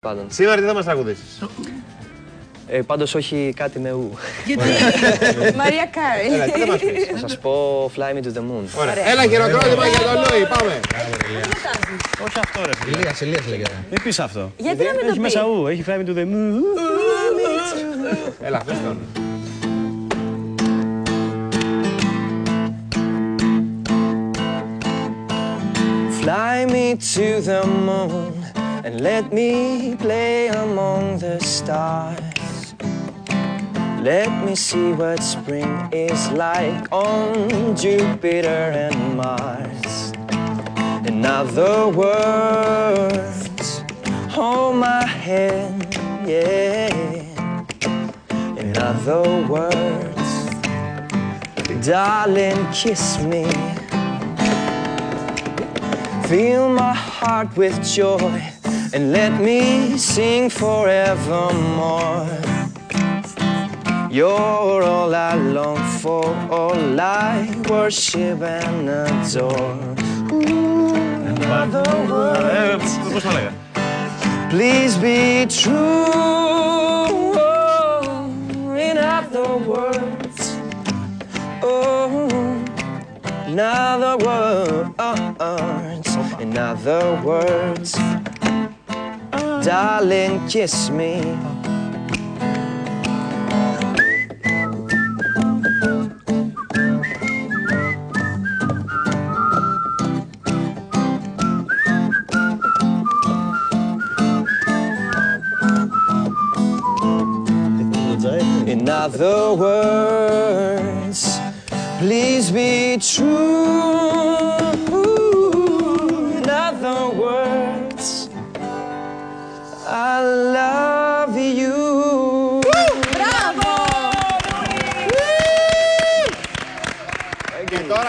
Πάντων. Σήμερα τι θα μας τραγουδήσεις? Πάντως όχι κάτι με ου. Γιατί? Μαρία Κάρι. Έλα, τι θα μας πεις? Θα σας πω Fly Me to the Moon. Ωραία. Έλα, χειροκρότημα για τον Λούι, πάμε. Όχι αυτό ρε φίλε. Ηλίας λέγεται. Μην πεις αυτό. Γιατί να μην το Έχει πει? μέσα ου, έχει Fly Me to the Moon. Έλα, πες τον. Fly me to the moon and let me play among the stars. Let me see what spring is like on Jupiter and Mars. In other words, hold my hand, yeah. In other words, darling, kiss me. Fill my heart with joy and let me sing forevermore. You're all I long for, all I worship and adore. In other words, Πώς θα λέγα. please be true. In other words, in other words, in other words, darling, kiss me. In other words, please be true. In other words, I love you. Μπράβο! Και τώρα